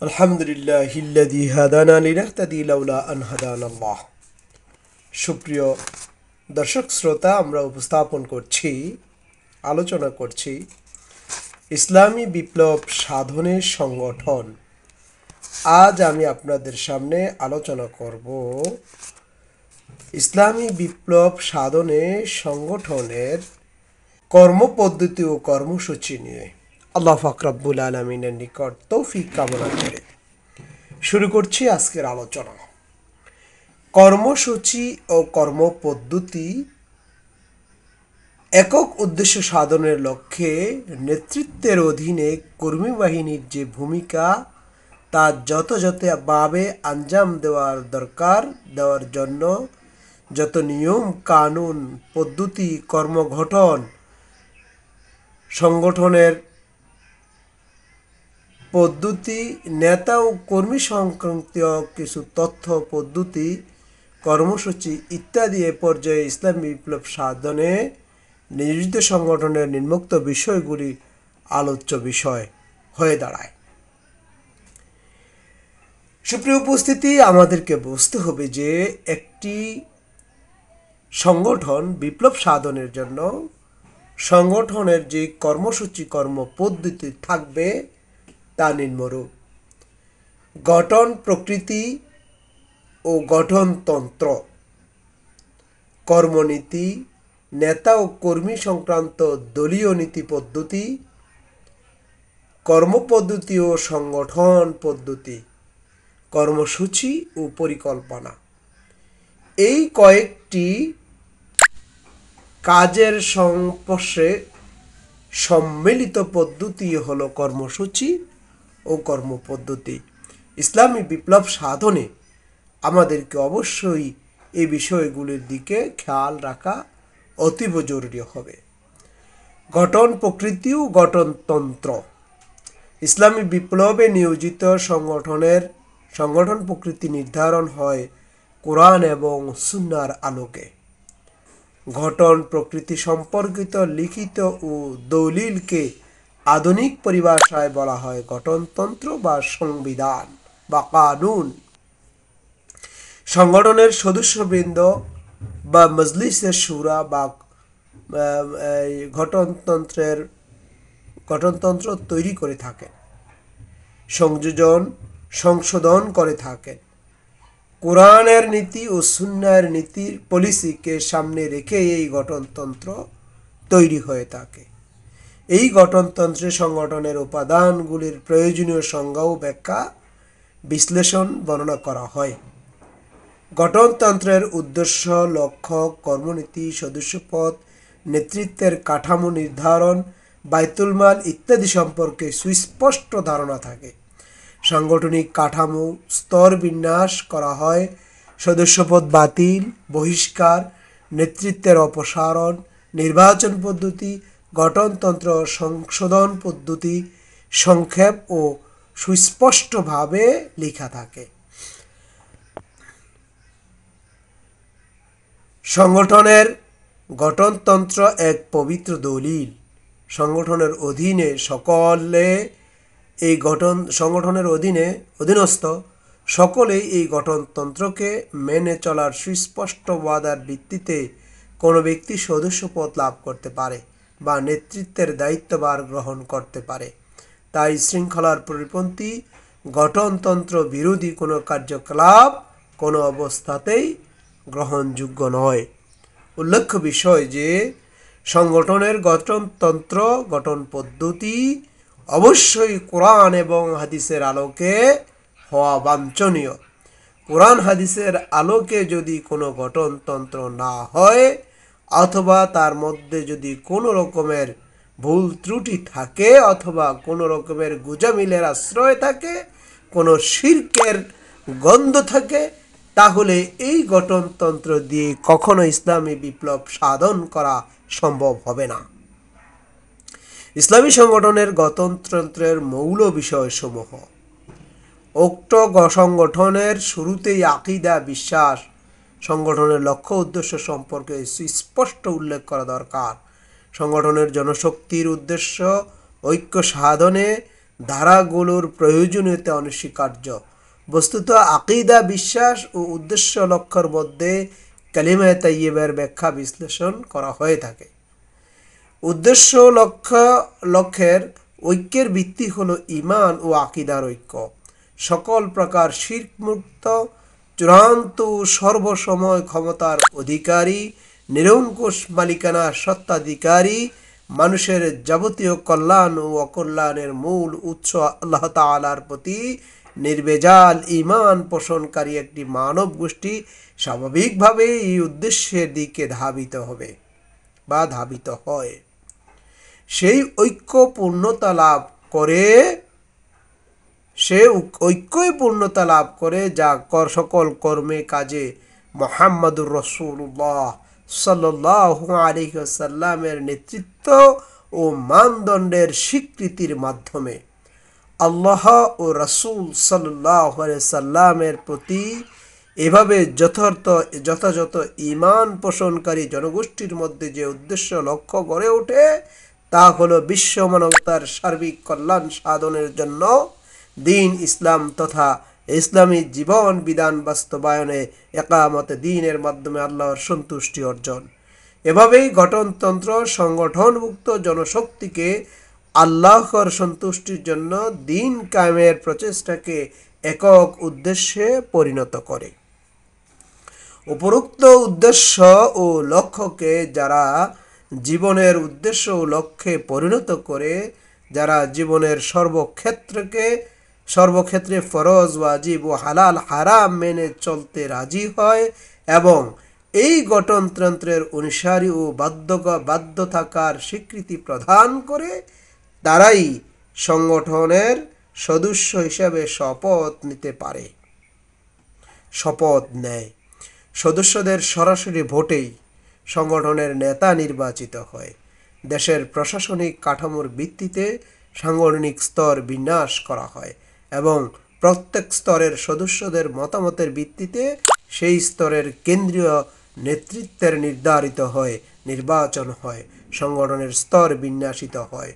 আলহামদুলিল্লাহিল্লাযী হাদানা লিনাহতাদি লাউলা আন হাদানাল্লাহ। সুপ্রিয় দর্শক শ্রোতা, আমরা আলোচনা করছি ইসলামী বিপ্লব সাধনের সংগঠন। আজ আমি আপনাদের সামনে আলোচনা করব ইসলামী বিপ্লব সাধনে সংগঠনের কর্মপদ্ধতি ও কর্মসূচি নিয়ে। আল্লাহ পাক রব্বুল আলামিনের নিকট তৌফিক কামনা করে শুরু করছি আজকের আলোচনা। কর্মসূচি ও কর্মপদ্ধতি একক উদ্দেশ্য সাধনের লক্ষ্যে নেতৃত্বের অধীনে কর্মী বাহিনীর যে ভূমিকা তা যথাযথভাবে আঞ্জাম দেওয়ার জন্য যত নিয়ম কানুন পদ্ধতি কর্মগঠন সংগঠনের পদ্ধতি নেতা ও কর্মী সংক্রান্ত কিছু তথ্য পদ্ধতি কর্মসূচি ইত্যাদি এ পর্যায়ে ইসলামী বিপ্লব সাধনে নিয়োজিত সংগঠনের নিম্নোক্ত বিষয়গুলি আলোচ্য বিষয় হয়ে দাঁড়ায়। সুপ্রিয় উপস্থিতি, আমাদেরকে বুঝতে হবে যে একটি সংগঠন বিপ্লব সাধনের জন্য সংগঠনের যে কর্মসূচি কর্মপদ্ধতি থাকবে তা নিম্নরূপ: গঠন প্রকৃতি ও গঠনতন্ত্র, কর্মনীতি, নেতা ও কর্মী সংক্রান্ত দলীয় নীতি পদ্ধতি, কর্মপদ্ধতি ও সংগঠন পদ্ধতি, কর্মসূচি ও পরিকল্পনা। এই কয়েকটি কাজের সংস্পর্শে সম্মিলিত পদ্ধতি হলো কর্মসূচি ও কর্মপদ্ধতি। ইসলামী বিপ্লব সাধনে আমাদেরকে অবশ্যই এই বিষয়গুলির দিকে খেয়াল রাখা অতীব জরুরি হবে। গঠন প্রকৃতি ও গঠনতন্ত্র। ইসলামী বিপ্লবে নিয়োজিত সংগঠন প্রকৃতি নির্ধারণ হয় কোরআন এবং সুন্নাহর আলোকে। গঠন প্রকৃতি সম্পর্কিত লিখিত ও দলিলকে আধুনিক পরিভাষায় বলা হয় গঠনতন্ত্র বা সংবিধান বা কানুন। সংগঠনের সদস্যবৃন্দ বা মজলিসের শুরা বা গঠনতন্ত্র তৈরি করে থাকেন, সংশোধন করে থাকেন। কোরআনের নীতি ও সুন্নাহর নীতির পলিসিকে সামনে রেখে এই গঠনতন্ত্র তৈরি হয়ে থাকে। এই গঠনতন্ত্রে সংগঠনের উপাদানগুলির প্রয়োজনীয় সংজ্ঞা ও ব্যাখ্যা বিশ্লেষণ বর্ণনা করা হয়। গঠনতন্ত্রের উদ্দেশ্য, লক্ষ্য, কর্মনীতি, সদস্যপদ, নেতৃত্বের কাঠামো নির্ধারণ, বাইতুল মাল ইত্যাদি সম্পর্কে সুস্পষ্ট ধারণা থাকে। সাংগঠনিক কাঠামো স্তর বিন্যাস করা হয়: সদস্যপদ বাতিল, বহিষ্কার, নেতৃত্বের অপসারণ, নির্বাচন পদ্ধতি, গঠনতন্ত্র সংশোধন পদ্ধতি সংক্ষেপ ও সুস্পষ্টভাবে লেখা থাকে। সংগঠনের গঠনতন্ত্র এক পবিত্র দলিল। সংগঠনের অধীনস্থ সকলেই এই গঠনতন্ত্রকে মেনে চলার সুস্পষ্ট ওয়াদার ভিত্তিতে কোনো ব্যক্তি সদস্যপদ লাভ করতে পারে বা নেতৃত্বের দায়িত্বভার গ্রহণ করতে পারে। তাই শৃঙ্খলার পরিপন্থী গঠনতন্ত্র বিরোধী কোনো কার্যকলাপ কোনো অবস্থাতেই গ্রহণযোগ্য নয়। উল্লেখ্য বিষয় যে সংগঠনের গঠনতন্ত্র গঠন পদ্ধতি অবশ্যই কোরআন এবং হাদিসের আলোকে হওয়া বাঞ্ছনীয়। কোরআন হাদিসের আলোকে যদি কোনো গঠনতন্ত্র না হয় অথবা তার মধ্যে যদি কোনো রকমের ভুল ত্রুটি থাকে অথবা কোনো রকমের গুজামিলের আশ্রয় থাকে, কোনো শিরকের গন্ধ থাকে, তাহলে এই গঠনতন্ত্র দিয়ে কখনো ইসলামী বিপ্লব সাধন করা সম্ভব হবে না। ইসলামী সংগঠনের গঠনতন্ত্রের মৌল বিষয়সমূহ: উক্ত সংগঠনের শুরুতেই আকীদা বিশ্বাস, সংগঠনের লক্ষ্য উদ্দেশ্য সম্পর্কে সুস্পষ্ট উল্লেখ করা দরকার। সংগঠনের জনশক্তির উদ্দেশ্য ঐক্য সাধনে ধারাগুলোর প্রয়োজনীয়তা অনস্বীকার্য। বস্তুত আকীদা, বিশ্বাস ও উদ্দেশ্য লক্ষ্যের মধ্যে কালিমায়ে তাইয়্যিবার ব্যাখ্যা বিশ্লেষণ করা হয়ে থাকে। উদ্দেশ্য লক্ষ্যের ঐক্যের ভিত্তি হলো ঈমান ও আকীদার ঐক্য। সকল প্রকার শিরক মুক্ত, চূড়ান্ত ও সর্বসময় ক্ষমতার অধিকারী, নিরঙ্কুশ মালিকানার সত্ত্বাধিকারী, মানুষের যাবতীয় কল্যাণ ও অকল্যাণের মূল উৎস আল্লাহ তাআলার প্রতি নির্ভেজাল ঈমান পোষণকারী একটি মানব গোষ্ঠী স্বাভাবিকভাবেই এই উদ্দেশ্যের দিকে ধাবিত হয়। সেই ঐক্যই পূর্ণতা লাভ করে যা সকল কর্মে কাজে মুহাম্মদুর রাসূলুল্লাহ সাল্লাল্লাহু আলাইহি ওয়াসাল্লামের নেতৃত্ব ও মানদণ্ডের স্বীকৃতির মাধ্যমে। আল্লাহ ও রাসূল সাল্লাল্লাহু আলাইহি ওয়াসাল্লামের প্রতি এভাবে যথাযথ ঈমান পোষণকারী জনগোষ্ঠীর মধ্যে যে উদ্দেশ্য লক্ষ্য গড়ে ওঠে তা হলো বিশ্ব মানবতার সার্বিক কল্যাণ সাধনের জন্য দ্বীন ইসলাম তথা ইসলামী জীবন বিধান বাস্তবায়নে ইকামতে দ্বীনের মাধ্যমে আল্লাহর সন্তুষ্টি অর্জন। এভাবেই গঠনতন্ত্র সংগঠনভুক্ত জনশক্তিকে আল্লাহর সন্তুষ্টির জন্য দ্বীন কায়েমের প্রচেষ্টাকে একক উদ্দেশ্যে পরিণত করে। উপরোক্ত উদ্দেশ্য ও লক্ষ্যকে যারা জীবনের উদ্দেশ্য ও লক্ষ্যে পরিণত করে, যারা জীবনের সর্বক্ষেত্রে ফরজ, ওয়াজিব ও হালাল হারাম মেনে চলতে রাজি হয় এবং এই গঠনতন্ত্রের অনুসারী ও বাধ্য থাকার স্বীকৃতি প্রদান করে, তারাই সংগঠনের সদস্য হিসেবে শপথ নেয়। সদস্যদের সরাসরি ভোটেই সংগঠনের নেতা নির্বাচিত হয়। দেশের প্রশাসনিক কাঠামোর ভিত্তিতে সাংগঠনিক স্তর বিন্যাস করা হয় এবং প্রত্যেক স্তরের সদস্যদের মতামতের ভিত্তিতে সেই স্তরের কেন্দ্রীয় নেতৃত্বের নির্বাচন হয়, সংগঠনের স্তর বিন্যাসিত হয়।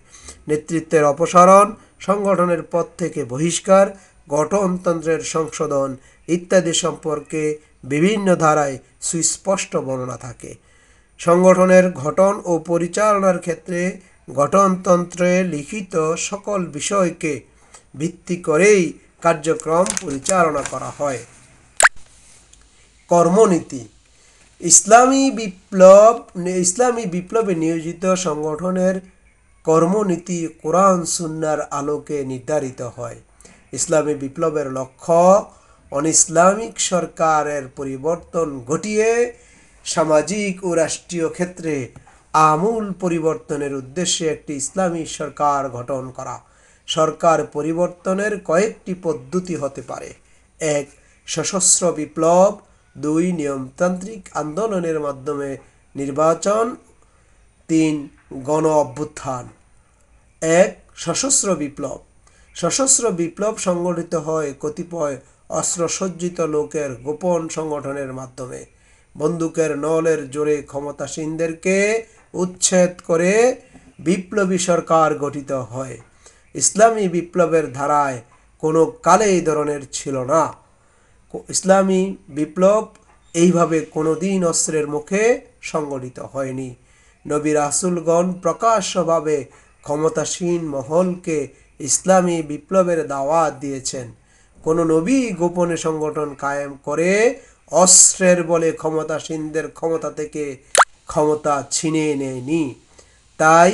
নেতৃত্বের অপসারণ, সংগঠনের পদ থেকে বহিষ্কার, গঠনতন্ত্রের সংশোধন ইত্যাদি সম্পর্কে বিভিন্ন ধারায় সুস্পষ্ট বর্ণনা থাকে। সংগঠনের গঠন ও পরিচালনার ক্ষেত্রে গঠনতন্ত্রে লিখিত সকল বিষয়কে ভিত্তি করেই কার্যক্রম পরিচালনা করা হয়। কর্মনীতি। ইসলামী বিপ্লবে নিয়োজিত সংগঠনের কর্মনীতি কোরআন সুন্নাহর আলোকে নির্ধারিত হয়। ইসলামী বিপ্লবের লক্ষ্য অনিসলামিক সরকারের পরিবর্তন ঘটিয়ে সামাজিক ও রাষ্ট্রীয় ক্ষেত্রে আমূল পরিবর্তনের উদ্দেশ্যে একটি ইসলামী সরকার গঠন করা। সরকার পরিবর্তনের কয়েকটি পদ্ধতি হতে পারে: 1. সশস্ত্র বিপ্লব, 2. নিয়মতান্ত্রিক আন্দোলনের মাধ্যমে নির্বাচন, 3. গণ অভ্যুত্থান। 1. সশস্ত্র বিপ্লব সংগঠিত হয় কতিপয় অস্ত্রসজ্জিত লোকের গোপন সংগঠনের মাধ্যমে। বন্দুকের নলের জোরে ক্ষমতাসীনদেরকে উচ্ছেদ করে বিপ্লবী সরকার গঠিত হয়। ইসলামী বিপ্লবের ধারায় কোনো কালে এই ধরনের ছিল না। ইসলামী বিপ্লব এইভাবে কোনোদিন অস্ত্রের মুখে সংগঠিত হয়নি। নবী রাসূলগণ প্রকাশ্যভাবে ক্ষমতাসীন মহলকে ইসলামী বিপ্লবের দাওয়াত দিয়েছেন। কোনো নবী গোপনে সংগঠন কায়েম করে অস্ত্রের বলে ক্ষমতাসীনদের ক্ষমতা থেকে ক্ষমতা ছিনিয়ে নেয়নি। তাই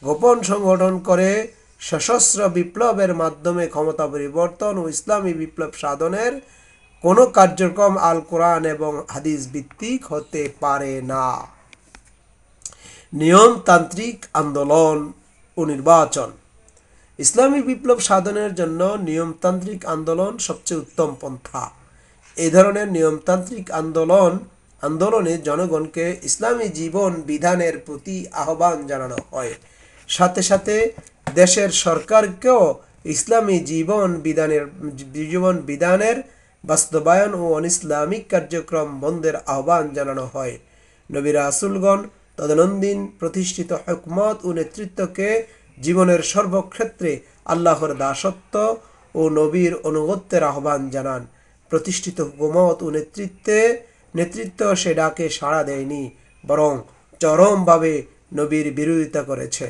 গোপন সংগঠন করে সশস্ত্র বিপ্লবের মাধ্যমে ক্ষমতা পরিবর্তন ও ইসলামী বিপ্লব সাধনের কোনো কার্যক্রম আল কোরআন এবং হাদিস ভিত্তিক হতে পারে না। নিয়মতান্ত্রিক আন্দোলন ও নির্বাচন। ইসলামী বিপ্লব সাধনের জন্য নিয়মতান্ত্রিক আন্দোলন সবচেয়ে উত্তম পন্থা। এই ধরনের নিয়মতান্ত্রিক আন্দোলনে জনগণকে ইসলামী জীবন বিধানের প্রতি আহ্বান জানানো হয়। সাথে সাথে দেশের সরকারকেও ইসলামী জীবন বিধানের বাস্তবায়ন ও অনিসলামিক কার্যক্রম বন্ধের আহ্বান জানানো হয়। নবী রাসূলগণ তদনন্দিন প্রতিষ্ঠিত হুকমত ও নেতৃত্বকে জীবনের সর্বক্ষেত্রে আল্লাহর দাসত্ব ও নবীর অনুগত্যের আহ্বান জানান। প্রতিষ্ঠিত হুকুমত ও নেতৃত্ব সে ডাকে সাড়া দেয়নি, বরং চরমভাবে নবীর বিরোধিতা করেছে,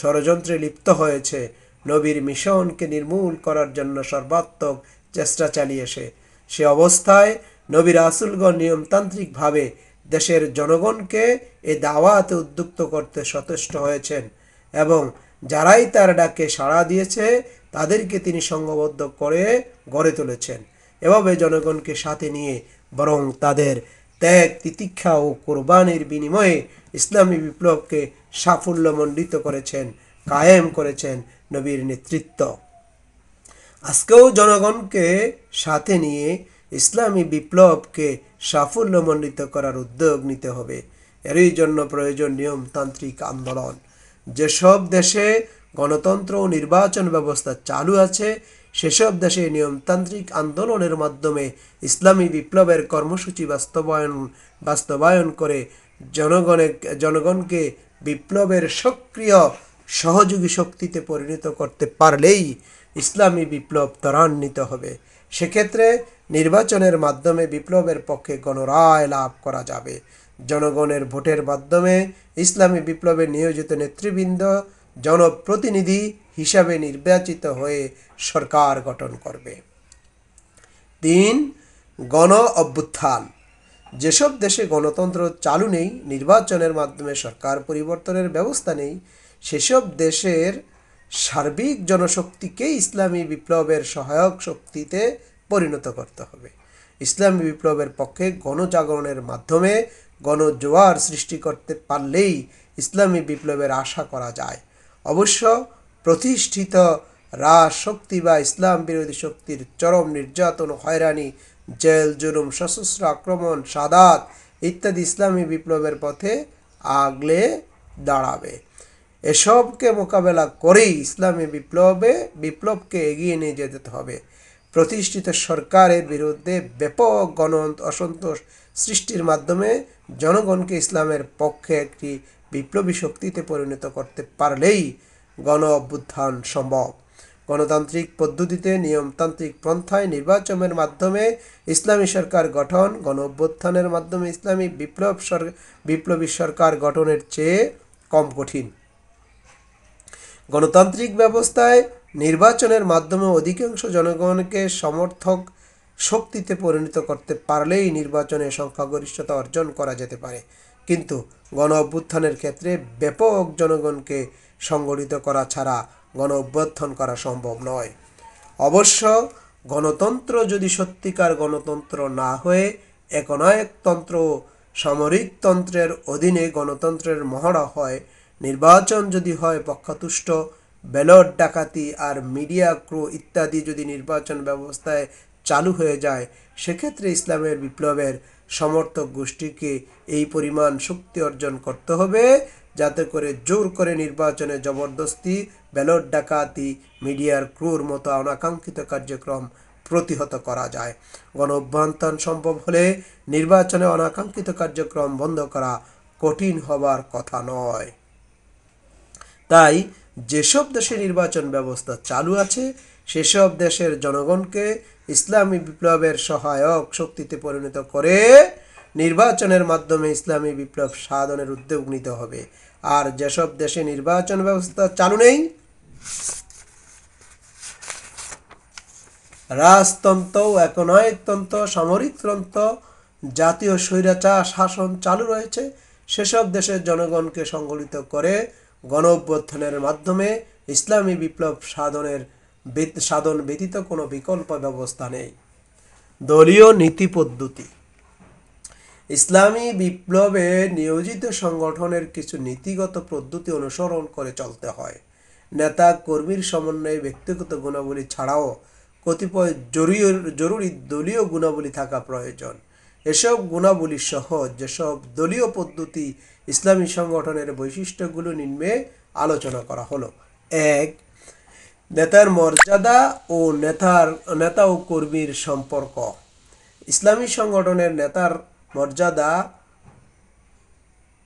ষড়যন্ত্রে লিপ্ত হয়েছে, নবীর মিশনকে নির্মূল করার জন্য সর্বাত্মক চেষ্টা চালিয়েছে। সে অবস্থায় নবী রাসূলগণ নিয়মতান্ত্রিকভাবে দেশের জনগণকে এ দাওয়াতে উদ্যুক্ত করতে সচেষ্ট হয়েছেন এবং যারাই তার ডাকে সাড়া দিয়েছে তাদেরকে তিনি সংঘবদ্ধ করে গড়ে তুলেছেন। এভাবে জনগণকে সাথে নিয়ে বরং তাদের ত্যাগ, তিতিক্ষা ও কোরবানির বিনিময়ে ইসলামী বিপ্লবকে সাফল্যমণ্ডিত করেছেন, কায়েম করেছেন নবীর নেতৃত্ব। আজকেও জনগণকে সাথে নিয়ে ইসলামী বিপ্লবকে সাফল্যমণ্ডিত করার উদ্যোগ নিতে হবে। এরই জন্য প্রয়োজন নিয়মতান্ত্রিক আন্দোলন। যেসব দেশে গণতন্ত্র ও নির্বাচন ব্যবস্থা চালু আছে সেসব দেশে নিয়মতান্ত্রিক আন্দোলনের মাধ্যমে ইসলামী বিপ্লবের কর্মসূচি বাস্তবায়ন করে জনগণকে বিপ্লবের সক্রিয় সহযোগী শক্তিতে পরিণত করতে পারলেই ইসলামী বিপ্লব ত্বরান্বিত হবে। সেক্ষেত্রে নির্বাচনের মাধ্যমে বিপ্লবের পক্ষে গণরায় লাভ করা যাবে। জনগণের ভোটের মাধ্যমে ইসলামী বিপ্লবে নিয়োজিত নেতৃবৃন্দ জনপ্রতিনিধি হিসাবে নির্বাচিত হয়ে সরকার গঠন করবে। ৩. গণ অভ্যুত্থান। যেসব দেশে গণতন্ত্র চালু নেই, নির্বাচনের মাধ্যমে সরকার পরিবর্তনের ব্যবস্থা নেই, সেসব দেশের সার্বিক জনশক্তিকে ইসলামী বিপ্লবের সহায়ক শক্তিতে পরিণত করতে হবে। ইসলামী বিপ্লবের পক্ষে গণজাগরণের মাধ্যমে গণজোয়ার সৃষ্টি করতে পারলেই ইসলামী বিপ্লবের আশা করা যায়। অবশ্য প্রতিষ্ঠিত রাজশক্তি বা ইসলাম বিরোধী শক্তির চরম নির্যাতন, হয়রানি, জেল জুলুম, সশস্ত্র আক্রমণ, সাদাত ইত্যাদি ইসলামী বিপ্লবের পথে আগলে দাঁড়াবে। এসবকে মোকাবেলা করেই ইসলামী বিপ্লবকে এগিয়ে নিয়ে যেতে হবে। প্রতিষ্ঠিত সরকারের বিরুদ্ধে ব্যাপক গণ অসন্তোষ সৃষ্টির মাধ্যমে জনগণকে ইসলামের পক্ষে একটি বিপ্লবী শক্তিতে পরিণত করতে পারলেই গণ অভ্যুত্থান সম্ভব। গণতান্ত্রিক পদ্ধতিতে নিয়মতান্ত্রিক পন্থায় নির্বাচনের মাধ্যমে ইসলামী সরকার গঠন গণ অভ্যুত্থানের মাধ্যমে ইসলামী বিপ্লবী সরকার গঠনের চেয়ে কম কঠিন। গণতান্ত্রিক ব্যবস্থায় নির্বাচনের মাধ্যমে অধিকাংশ জনগণকে সমর্থক শক্তিতে পরিণত করতে পারলেই নির্বাচনে সংখ্যাগরিষ্ঠতা অর্জন করা যেতে পারে, কিন্তু গণ অভ্যুত্থানের ক্ষেত্রে ব্যাপক জনগণকে সংগঠিত করা ছাড়া গণ অভ্যুত্থান করা সম্ভব নয়। অবশ্য গণতন্ত্র যদি সত্যিকার গণতন্ত্র না হয়ে একনায়কতন্ত্র, সামরিকতন্ত্রের অধীনে গণতন্ত্রের মহড়া হয়, নির্বাচন যদি হয় পক্ষতুষ্ট, ব্যালট ডাকাতি আর মিডিয়া ক্রু ইত্যাদি যদি নির্বাচন ব্যবস্থায় চালু হয়ে যায়, সেক্ষেত্রে ইসলামের বিপ্লবের সমর্থক গোষ্ঠীকে এই পরিমাণ শক্তি অর্জন করতে হবে যাতে করে জোর করে নির্বাচনে জবরদস্তি, ব্যালট ডাকাতি, মিডিয়ার ক্রুর মতো অনাকাঙ্ক্ষিত কার্যক্রম প্রতিহত করা যায়। গণ অভ্যুত্থান সম্ভব হলে নির্বাচনে অনাকাঙ্ক্ষিত কার্যক্রম বন্ধ করা কঠিন হবার কথা নয়। তাই যেসব দেশে নির্বাচন ব্যবস্থা চালু আছে সেসব দেশের জনগণকে ইসলামী বিপ্লবের সহায়ক শক্তিতে পরিণত করে নির্বাচনের মাধ্যমে ইসলামী বিপ্লব সাধনের উদ্যোগ নিতে হবে। আর যেসব দেশে নির্বাচন ব্যবস্থা চালু নেই, রাজতন্ত্র, একনায়কতন্ত্র, সামরিকতন্ত্র, জাতীয় স্বৈরাচার শাসন চালু রয়েছে, সেসব দেশের জনগণকে সংগঠিত করে গণ অভ্যুত্থানের মাধ্যমে ইসলামী বিপ্লব সাধন ব্যতীত কোনো বিকল্প ব্যবস্থা নেই। দলীয় নীতি পদ্ধতি। ইসলামী বিপ্লবে নিয়োজিত সংগঠনের কিছু নীতিগত পদ্ধতি অনুসরণ করে চলতে হয়। নেতা কর্মীর সমন্বয়ে ব্যক্তিগত গুণাবলী ছাড়াও কতিপয় জরুরি দলীয় গুণাবলী থাকা প্রয়োজন। এসব গুণাবলী সহ যেসব দলীয় পদ্ধতি ইসলামী সংগঠনের বৈশিষ্ট্যগুলো নিম্নে আলোচনা করা হলো। ১. নেতার মর্যাদা ও নেতা ও কর্মীর সম্পর্ক। ইসলামী সংগঠনের নেতার মর্যাদা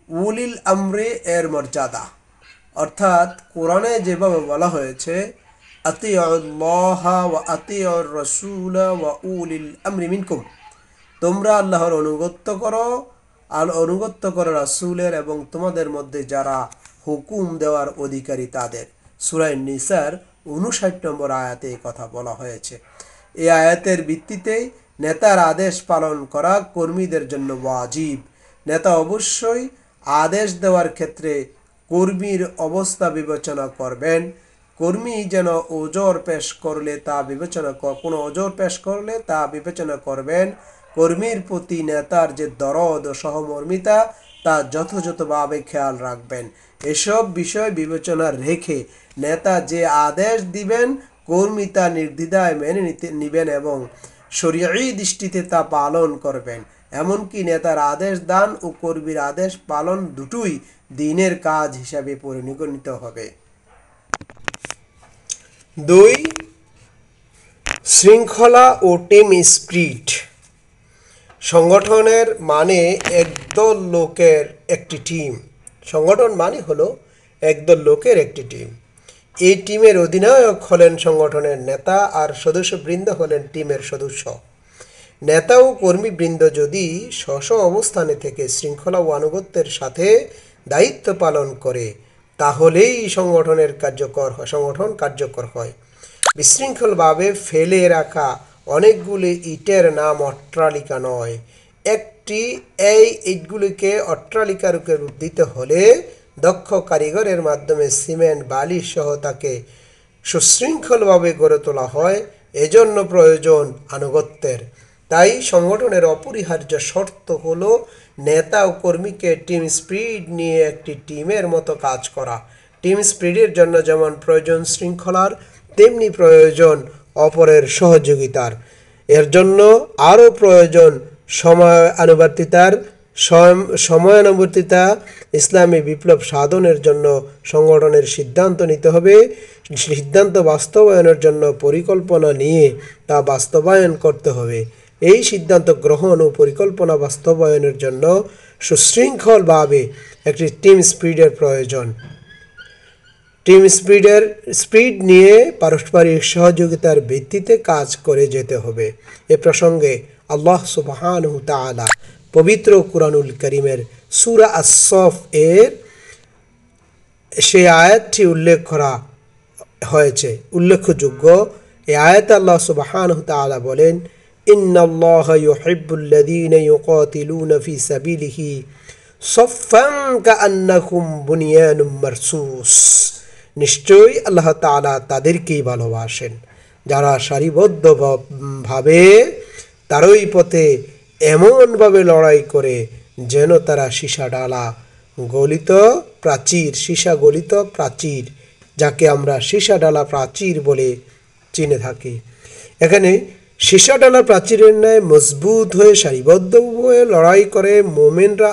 উলিল আমরে এর মর্যাদা, অর্থাৎ কোরআনে যেভাবে বলা হয়েছে আতিউল্লাহা ওয়া আতিউর রাসূলা ওয়া উলিল আমরি মিনকুম, তোমরা আল্লাহর অনুগত্য করো রাসূলের এবং তোমাদের মধ্যে যারা হুকুম দেওয়ার অধিকারী তাদের। সূরা নিসার 59 নম্বর আয়াতে এই কথা বলা হয়েছে। এই আয়াতের ভিত্তিতে নেতার আদেশ পালন করা কর্মীদের জন্য ওয়াজিব। নেতা অবশ্যই আদেশ দেওয়ার ক্ষেত্রে কর্মীর অবস্থা বিবেচনা করবেন। কর্মী যেন কোনো ওজর পেশ করলে তা বিবেচনা করবেন। কর্মীর প্রতি নেতার যে দরদ ও সহমর্মিতা তা যথাযথভাবে খেয়াল রাখবেন। এসব বিষয় বিবেচনা রেখে নেতা যে আদেশ দিবেন কর্মী তা নির্দ্বিধায় মেনে নিবেন এবং শরীয়ী দৃষ্টিতে তা পালন করবেন। এমনকি নেতার আদেশ দান ও কর্মীর আদেশ পালন দুটোই দিনের কাজ হিসাবে পরিগণিত হবে। 2. শৃঙ্খলা ও টিম স্পিরিট। সংগঠনের মানে একদল লোকের একটি টিম। সংগঠন মানে হলো একদল লোকের একটি টিম। এই টিমের অধিনায়ক হলেন সংগঠনের নেতা আর সদস্যবৃন্দ হলেন টিমের সদস্য। নেতা ও কর্মীবৃন্দ যদি স্ব অবস্থানে থেকে শৃঙ্খলা ও আনুগত্যের সাথে দায়িত্ব পালন করে তাহলেই সংগঠন কার্যকর হয়। বিশৃঙ্খলভাবে ফেলে রাখা অনেকগুলি ইটের নাম অট্টালিকা নয়। এই ইটগুলিকে অট্টালিকার রূপ দিতে হলে দক্ষ কারিগরের মাধ্যমে সিমেন্ট বালি সহ তাকে সুশৃঙ্খলভাবে গড়ে তোলা হয়। এজন্য প্রয়োজন আনুগত্যের। তাই সংগঠনের অপরিহার্য শর্ত হলো নেতা ও কর্মীকে টিম স্পিরিট নিয়ে একটি টিমের মতো কাজ করা। টিম স্পিরিটের জন্য যেমন প্রয়োজন শৃঙ্খলার, তেমনি প্রয়োজন অপরের সহযোগিতার। এর জন্য আরও প্রয়োজন সময়ানুবর্তিতা। ইসলামী বিপ্লব সাধনের জন্য সংগঠনের সিদ্ধান্ত নিতে হবে। সিদ্ধান্ত বাস্তবায়নের জন্য পরিকল্পনা নিয়ে তা বাস্তবায়ন করতে হবে। এই সিদ্ধান্ত গ্রহণ ও পরিকল্পনা বাস্তবায়নের জন্য সুশৃঙ্খলভাবে একটি টিম স্পিরিটের প্রয়োজন। টিম স্পিরিট নিয়ে পারস্পরিক সহযোগিতার ভিত্তিতে কাজ করে যেতে হবে। এ প্রসঙ্গে আল্লাহ সুবহানাহু তাআলা পবিত্র কুরআনুল কারীমের সূরা আস-সফ এর সেই আয়াতটি উল্লেখ করা হয়েছে। উল্লেখযোগ্য এই আয়াতে আল্লাহ সুবহানাহু তাআলা বলেন, ইন্নাল্লাহা ইউহিব্বুল্লাযীনা ইউকাতিলুনা ফী সাবিলিহি সাফফান কাআন্নাহুম বুনিয়ানুম মারসুস। নিশ্চয়ই আল্লাহ তাআলা তাদেরকেই ভালোবাসেন যারা সারিবদ্ধভাবে তারই পথে এমনভাবে লড়াই করে যেন তারা সীসা গলিত প্রাচীর, যাকে আমরা সীসা ডালা প্রাচীর বলে চিনে থাকি। এখানে সীসা ডালা প্রাচীরের ন্যায় মজবুত হয়ে সারিবদ্ধ হয়ে লড়াই করে মুমিনরা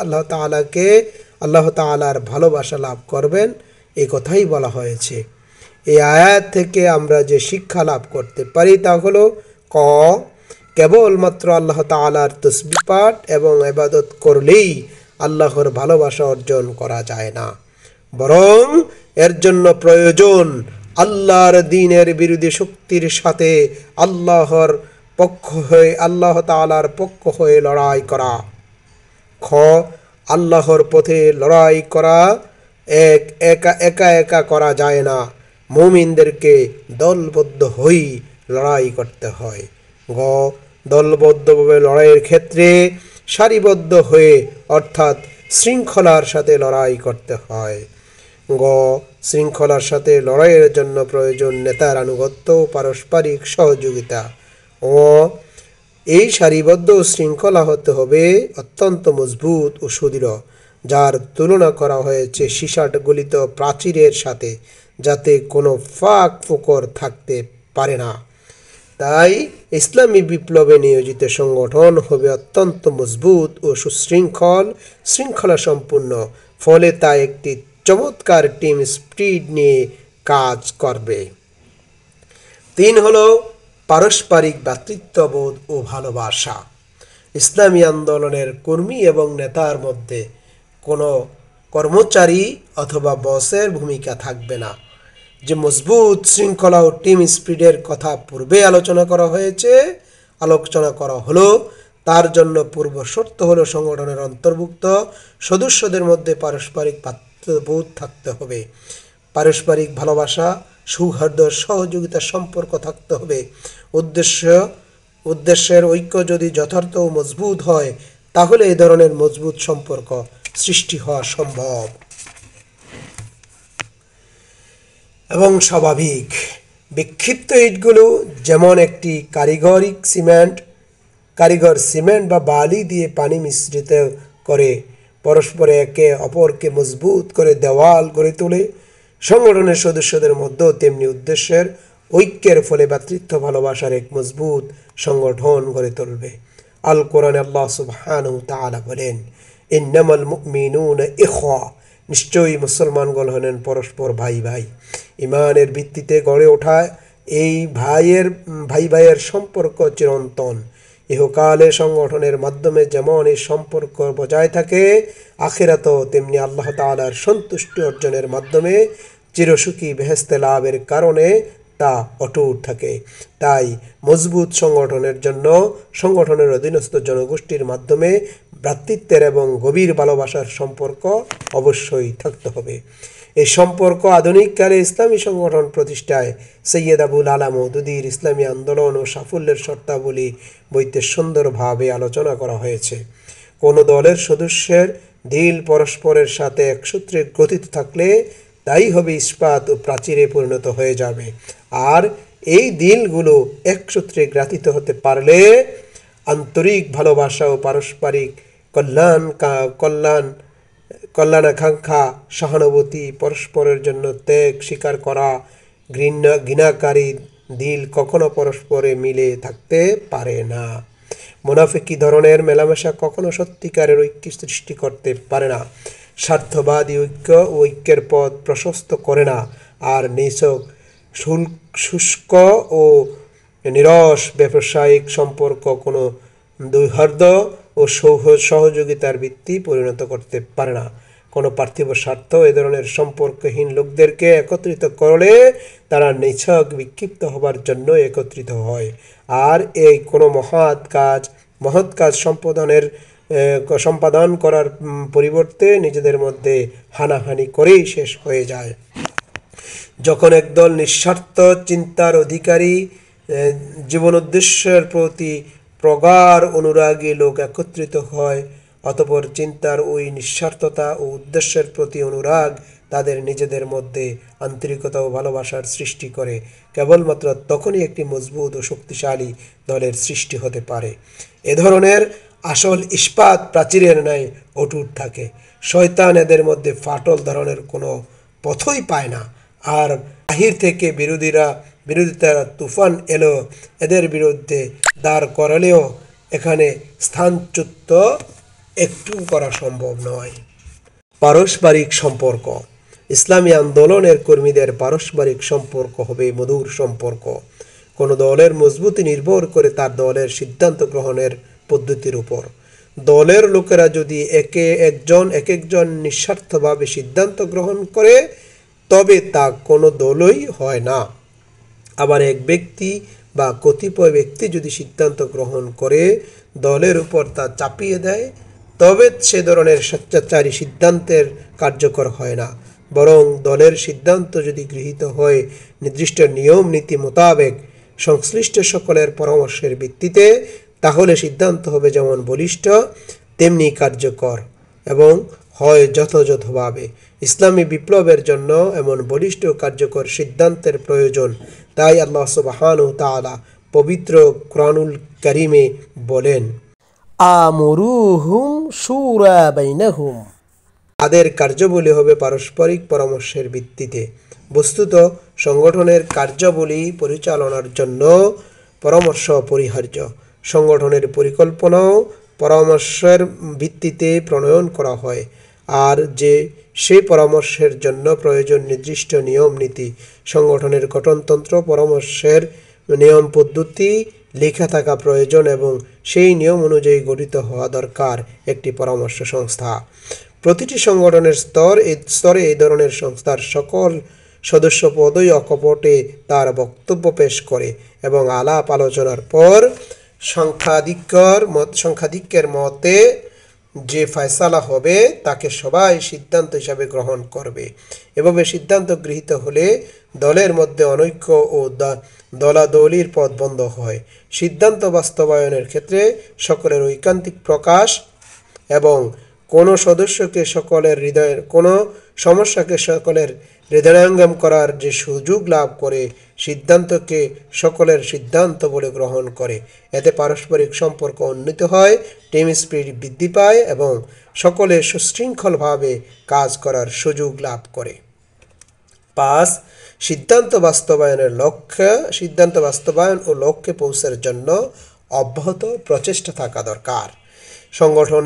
আল্লাহ তাআলার ভালোবাসা লাভ করবেন, এই কথাই বলা হয়েছে। এই আয়াত থেকে আমরা যে শিক্ষা লাভ করতে পারি তা হলো কেবলমাত্র আল্লাহ তাআলার তাসবিহ পাঠ এবং ইবাদত করলেই আল্লাহর ভালোবাসা অর্জন করা যায় না, বরং এর জন্য প্রয়োজন আল্লাহর দ্বীনের বিরোধী শক্তির সাথে আল্লাহ তাআলার পক্ষ হয়ে লড়াই করা। আল্লাহর পথে লড়াই করা একা করা যায় না, মুমিনদেরকে দলবদ্ধ হয়ে লড়াই করতে হয়। দলবদ্ধভাবে লড়াইয়ের ক্ষেত্রে সারিবদ্ধ হয়ে অর্থাৎ শৃঙ্খলার সাথে লড়াই করতে হয়। শৃঙ্খলার সাথে লড়াইয়ের জন্য প্রয়োজন নেতার আনুগত্য ও পারস্পরিক সহযোগিতা। এই সারিবদ্ধ শৃঙ্খলা হতে হবে অত্যন্ত মজবুত ও সুদৃঢ়, যার তুলনা করা হয়েছে সীসা গলিত প্রাচীরের সাথে, যাতে কোনো ফাঁক ফোকর থাকতে পারে না। তাই ইসলামী বিপ্লবে নিয়োজিত সংগঠন হবে অত্যন্ত মজবুত ও শৃঙ্খলা সম্পূর্ণ। ফলে তা একটি চমৎকার টিম স্পিরিট নিয়ে কাজ করবে। 3 হলো পারস্পরিক ভ্রাতৃত্ববোধ ও ভালোবাসা। ইসলামী আন্দোলনের কর্মী এবং নেতার মধ্যে কোনো কর্মচারী অথবা বসের ভূমিকা থাকবে না। যে মজবুত শৃঙ্খলা ও টিম স্পিরিটের কথা পূর্বে আলোচনা করা হলো, তার জন্য পূর্ব শর্ত হলো সংগঠনের অন্তর্ভুক্ত সদস্যদের মধ্যে পারস্পরিক ভ্রাতৃত্ববোধ থাকতে হবে, পারস্পরিক ভালোবাসা, সৌহার্দ্য, সহযোগিতার সম্পর্ক থাকতে হবে। উদ্দেশ্যের ঐক্য যদি যথার্থ ও মজবুত হয়, তাহলে এই ধরনের মজবুত সম্পর্ক সৃষ্টি হওয়া সম্ভব এবং স্বাভাবিক। বিক্ষিপ্ত ইটগুলো যেমন একটি কারিগর সিমেন্ট বা বালি দিয়ে পানি মিশ্রিত করে পরস্পরে একে অপরকে মজবুত করে দেওয়াল গড়ে তোলে, সংগঠনের সদস্যদের মধ্যেও তেমনি উদ্দেশ্যের ঐক্যের ফলে ভ্রাতৃত্ব ভালোবাসার এক মজবুত সংগঠন গড়ে তুলবে। আল কোরআনে আল্লাহ সুবহানাহু ওয়া তাআলা বলেন, ইন্নামাল মুমিনুনা ইখওয়া, নিশ্চয়ই মুসলমানগণ হলেন পরস্পর ভাই ভাই। ইমানের ভিত্তিতে গড়ে ওঠা এই ভাই ভাইয়ের সম্পর্ক চিরন্তন। ইহকালে সংগঠনের মাধ্যমে যেমন এই সম্পর্ক বজায় থাকে, আখিরাতেও তেমনি আল্লাহ তাআলার সন্তুষ্টি অর্জনের মাধ্যমে চিরসুখী বেহেশতে লাভের কারণে তা অটুট থাকে। তাই মজবুত সংগঠনের জন্য সংগঠনের অধীনস্থ জনগোষ্ঠীর মাধ্যমে ভ্রাতৃত্বের এবং গভীর ভালোবাসার সম্পর্ক অবশ্যই থাকতে হবে। এই সম্পর্ক আধুনিককালে ইসলামী সংগঠন প্রতিষ্ঠায় সৈয়দ আবুল আলা মওদুদীর ইসলামী আন্দোলন ও সাফল্যের শর্তাবলী বইতে সুন্দরভাবে আলোচনা করা হয়েছে। কোনো দলের সদস্যের দিল পরস্পরের সাথে একসূত্রে গ্রথিত থাকলে তাই হবে ইস্পাত ও প্রাচীরে পরিণত হয়ে যাবে। আর এই দিলগুলো একসূত্রে গ্রাথিত হতে পারলে আন্তরিক ভালোবাসা ও পারস্পরিক কল্যাণাকাঙ্ক্ষা, সহানুভূতি, পরস্পরের জন্য ত্যাগ স্বীকার করা, ঘৃণাকারী দিল কখনো পরস্পরে মিলে থাকতে পারে না। মুনাফিকি ধরনের মেলামেশা কখনো সত্যিকারের ঐক্য সৃষ্টি করতে পারে না। স্বার্থবাদী ঐক্যের পথ প্রশস্ত করে না। আর নিছক শুষ্ক ও নিরস ব্যবসায়িক সম্পর্ক কোনো দৌহার্দ্য ও সহযোগিতার ভিত্তি পরিণত করতে পারে না। কোনো পার্থিব স্বার্থ এ ধরনের সম্পর্কহীন লোকদেরকে একত্রিত করলে তারা নিছক বিক্ষিপ্ত হবার জন্য একত্রিত হয়। আর এই কোনো মহৎ কাজ সম্পাদন করার পরিবর্তে নিজেদের মধ্যে হানাহানি করেই শেষ হয়ে যায়। যখন একদল নিঃস্বার্থ চিন্তার অধিকারী, জীবন উদ্দেশ্যের প্রতি প্রগাঢ় অনুরাগী লোক একত্রিত হয়, অতঃপর চিন্তার ওই নিঃস্বার্থতা ও উদ্দেশ্যের প্রতি অনুরাগ তাদের নিজেদের মধ্যে আন্তরিকতা ও ভালোবাসার সৃষ্টি করে, কেবলমাত্র তখনই একটি মজবুত ও শক্তিশালী দলের সৃষ্টি হতে পারে। এ ধরনের আসল ইস্পাত প্রাচীরের ন্যায় অটুট থাকে। শয়তান এদের মধ্যে ফাটল ধরনের কোনো পথই পায় না। আর বাহির থেকে বিরোধিতার তুফান এলো এদের বিরুদ্ধে দাঁড় করালেও এখানে স্থানচ্যুত একটু করা সম্ভব নয়। পারস্পরিক সম্পর্ক। ইসলামী আন্দোলনের কর্মীদের পারস্পরিক সম্পর্ক হবে মধুর সম্পর্ক। কোনো দলের মজবুতি নির্ভর করে তার দলের সিদ্ধান্ত গ্রহণের পদ্ধতির উপর। দলের লোকেরা যদি এক একজন নিঃস্বার্থভাবে সিদ্ধান্ত গ্রহণ করে, তবে তা কোনো দলই হয় না। আবার এক ব্যক্তি বা কতিপয় ব্যক্তি যদি সিদ্ধান্ত গ্রহণ করে দলের উপর তা চাপিয়ে দেয়, তবে সে ধরনের স্বেচ্ছাচারী সিদ্ধান্তের কার্যকর হয় না। বরং দলের সিদ্ধান্ত যদি গৃহীত হয় নির্দিষ্ট নিয়ম নীতি মোতাবেক সংশ্লিষ্ট সকলের পরামর্শের ভিত্তিতে, তাহলে সিদ্ধান্ত হবে যেমন বলিষ্ঠ তেমনি কার্যকর এবং হয় যথাযথভাবে। ইসলামী বিপ্লবের জন্য এমন বলিষ্ঠ কার্যকর সিদ্ধান্তের প্রয়োজন। তাই আল্লাহ সুবহানাহু ওয়া তাআলা পবিত্র কুরআনুল কারীমে বলেন, আমুরুহুম শুরা বাইনাহুম। তাদের কার্যাবলী হবে পারস্পরিক পরামর্শের ভিত্তিতে। বস্তুত সংগঠনের কার্যাবলী পরিচালনার জন্য পরামর্শ অপরিহার্য। সংগঠনের পরিকল্পনাও পরামর্শের ভিত্তিতে প্রণয়ন করা হয়। আর সেই পরামর্শের জন্য প্রয়োজন নির্দিষ্ট নিয়ম নীতি। সংগঠনের গঠনতন্ত্র, পরামর্শের নিয়ম পদ্ধতি লেখা থাকা প্রয়োজন এবং সেই নিয়ম অনুযায়ী গঠিত হওয়া দরকার একটি পরামর্শ সংস্থা। প্রতিটি সংগঠনের স্তরে এই ধরনের সংস্থার সদস্য পদই অকপটে তার বক্তব্য পেশ করে এবং আলাপ আলোচনার পর সংখ্যাধিক্যের মতে যে ফয়সালা হবে তাকে সবাই সিদ্ধান্ত হিসাবে গ্রহণ করবে। এভাবে সিদ্ধান্ত গৃহীত হলে দলের মধ্যে অনৈক্য ও দলাদলির পথ বন্ধ হয়। সিদ্ধান্ত বাস্তবায়নের ক্ষেত্রে সকলের ঐকান্তিক প্রকাশ এবং কোনো সমস্যাকে সকলের হৃদয়ঙ্গম করার যে সুযোগ লাভ করে সিদ্ধান্তকে সকলের সিদ্ধান্ত বলে গ্রহণ করে, এতে পারস্পরিক সম্পর্ক উন্নীত হয়, টিম স্পিরিট বৃদ্ধি পায় এবং সকলে সুশৃঙ্খলভাবে কাজ করার সুযোগ লাভ করে। 5. সিদ্ধান্ত বাস্তবায়ন ও লক্ষ্যে পৌঁছার জন্য অব্যাহত প্রচেষ্টা থাকা দরকার। সংগঠন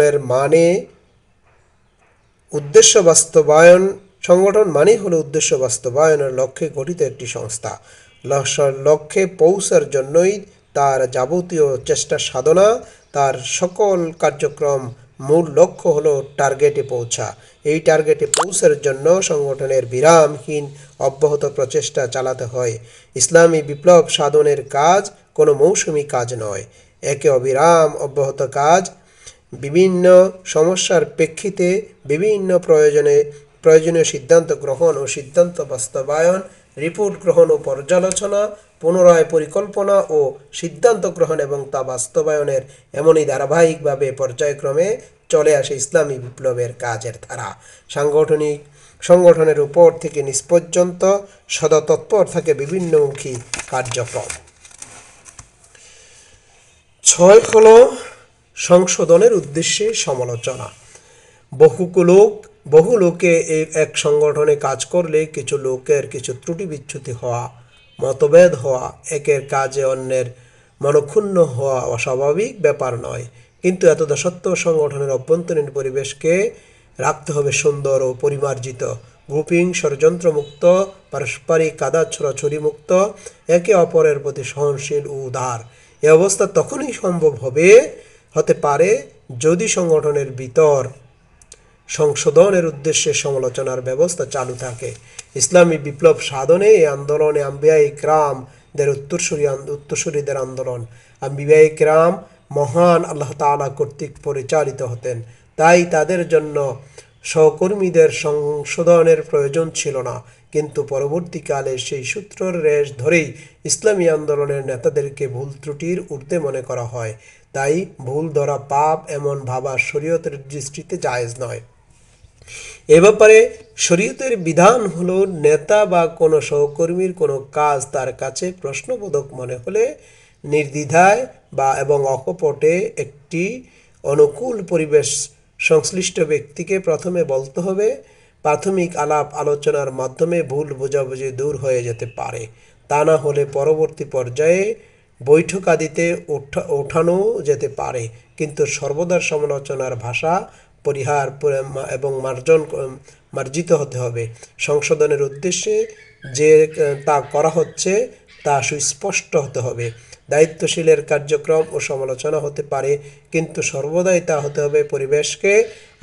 মানেই হলো উদ্দেশ্য বাস্তবায়নের লক্ষ্যে গঠিত একটি সংস্থা। লক্ষ্যে পৌঁছার জন্যই তার যাবতীয় চেষ্টা সাধনা, তার সকল কার্যক্রম মূল লক্ষ্য হলো টার্গেটে পৌঁছা। এই টার্গেটে পৌঁছার জন্য সংগঠনের বিরামহীন অব্যাহত প্রচেষ্টা চালাতে হয়। ইসলামী বিপ্লব সাধনের কাজ কোনো মৌসুমী কাজ নয়, একে অবিরাম অব্যাহত কাজ। বিভিন্ন সমস্যার প্রেক্ষিতে বিভিন্ন প্রয়োজনীয় সিদ্ধান্ত গ্রহণ ও সিদ্ধান্ত বাস্তবায়ন, রিপোর্ট গ্রহণ ও পর্যালোচনা, পুনরায় পরিকল্পনা ও সিদ্ধান্ত গ্রহণ এবং তা বাস্তবায়নের এমনই ধারাবাহিকভাবে পর্যায়ক্রমে চলে আসে ইসলামী বিপ্লবের কাজের ধারা। সংগঠনের উপর থেকে নিচ পর্যন্ত সদা তৎপর থাকে বিভিন্নমুখী কার্যক্রম। 6 হলো সংশোধনের উদ্দেশ্যে সমালোচনা। বহু লোকে এক সংগঠনে কাজ করলে কিছু লোকের কিছু ত্রুটি বিচ্যুতি হওয়া, মতভেদ হওয়া, একের কাজে অন্যের মনক্ষুণ্ণ হওয়া অস্বাভাবিক ব্যাপার নয়। কিন্তু এতদা সত্ত্বেও সংগঠনের অভ্যন্তরীণ পরিবেশকে রাখতে হবে সুন্দর ও পরিমার্জিত, গ্রুপিং ষড়যন্ত্র মুক্ত, পারস্পরিক কাদা ছোড়াছড়ি মুক্ত, একে অপরের প্রতি সহনশীল ও উদার। এ অবস্থা তখনই সম্ভব হতে পারে যদি সংগঠনের ভিতর সংশোধনের উদ্দেশ্যে সমালোচনার ব্যবস্থা চালু থাকে। ইসলামী বিপ্লব সাধনে এই আন্দোলনে আম্বিয়ায়ে কিরামদের উত্তরসূরিদের আন্দোলন। আম্বিয়ায়ে কিরাম মহান আল্লাহ তাআলা কর্তৃক পরিচালিত হতেন, তাই তাদের জন্য সহকর্মীদের সংশোধনের প্রয়োজন ছিল না। কিন্তু পরবর্তীকালে সেই সূত্রের রেশ ধরেই ইসলামী আন্দোলনের নেতাদেরকে ভুল ত্রুটির ঊর্ধ্বে মনে করা হয়। তাই ভুল ধরা পাপ এমন ভাবা শরীয়তের দৃষ্টিতে জায়েজ নয়। এ ব্যাপারে শরীয়তের বিধান হলো, নেতা বা কোনো সহকর্মীর কোনো কাজ তার কাছে প্রশ্নবোধক মনে হলে নির্দ্বিধায় এবং অকপটে একটি অনুকূল পরিবেশ সংশ্লিষ্ট ব্যক্তিকে প্রথমে বলতে হবে। প্রাথমিক আলাপ আলোচনার মাধ্যমে ভুল বোঝাবুঝি দূর হয়ে যেতে পারে। তা না হলে পরবর্তী পর্যায়ে বৈঠকাদিতে ওঠানো যেতে পারে। কিন্তু সর্বদা সমালোচনার ভাষা পরিহার এবং মার্জিত হতে হবে। সংশোধনের উদ্দেশ্যে যে তা করা হচ্ছে তা সুস্পষ্ট হতে হবে। দায়িত্বশীলের কার্যক্রম ও সমালোচনা হতে পারে, কিন্তু সর্বদাই তা হতে হবে পরিবেশকে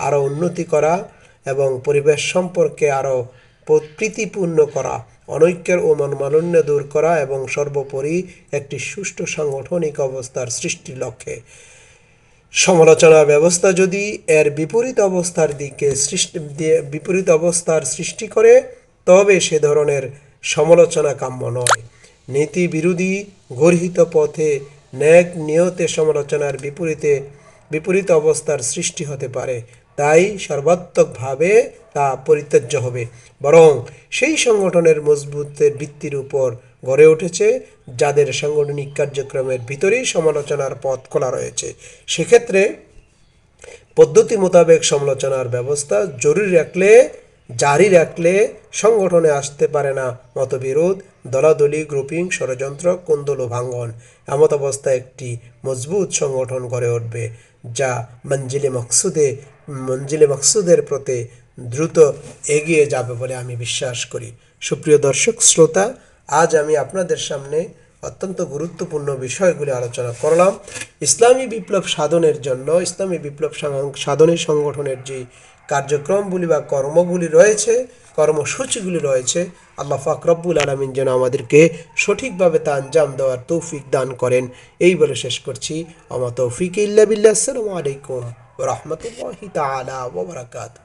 আরও উন্নতি করা এবং পরিবেশ সম্পর্কে আরও প্রীতিপূর্ণ করা, অনৈক্যের ও মনোমালিন্য দূর করা এবং সর্বোপরি একটি সুষ্ঠু সাংগঠনিক অবস্থার সৃষ্টির লক্ষ্যে। সমালোচনা ব্যবস্থা যদি এর বিপরীত অবস্থার সৃষ্টি করে, তবে সে ধরনের সমালোচনা কাম্য নয়। নীতি বিরোধী গর্হিত পথে ন্যাক নিয়তে সমালোচনার বিপরীত অবস্থার সৃষ্টি হতে পারে, তাই সর্বাত্মকভাবে তা পরিত্যাজ্য হবে। বরং সেই সংগঠনের মজবুতের ভিত্তির উপর গড়ে উঠেছে যাদের সাংগঠনিক কার্যক্রমের ভিতরেই সমালোচনার পথ খোলা রয়েছে, সেক্ষেত্রে পদ্ধতি মোতাবেক সমালোচনার ব্যবস্থা জারি রাখলে সংগঠনে আসতে পারে না মতবিরোধ, দলাদলি, গ্রুপিং, ষড়যন্ত্র, কোন্দল ও ভাঙ্গন। এমত অবস্থায় একটি মজবুত সংগঠন গড়ে উঠবে যা মঞ্জিলে মকসুদের প্রতি দ্রুত এগিয়ে যাবে বলে আমি বিশ্বাস করি। সুপ্রিয় দর্শক শ্রোতা, আজ আমি আপনাদের সামনে অত্যন্ত গুরুত্বপূর্ণ বিষয়গুলি আলোচনা করলাম। ইসলামী বিপ্লব সাধনের জন্য ইসলামী বিপ্লব সাধনের সংগঠনের যে কার্যক্রমগুলি বা কর্মগুলি রয়েছে, কর্মসূচিগুলি রয়েছে, আল্লাহ পাক রব্বুল আলামিন যেন আমাদেরকে সঠিকভাবে তা আঞ্জাম দেওয়ার তৌফিক দান করেন। এই বলে শেষ করছি। আমা তৌফিক ইল্লা বিল্লাহ। আসসালামু আলাইকুম ওয়া রাহমাতুল্লাহি তাআলা ওয়া বারাকাতুহু।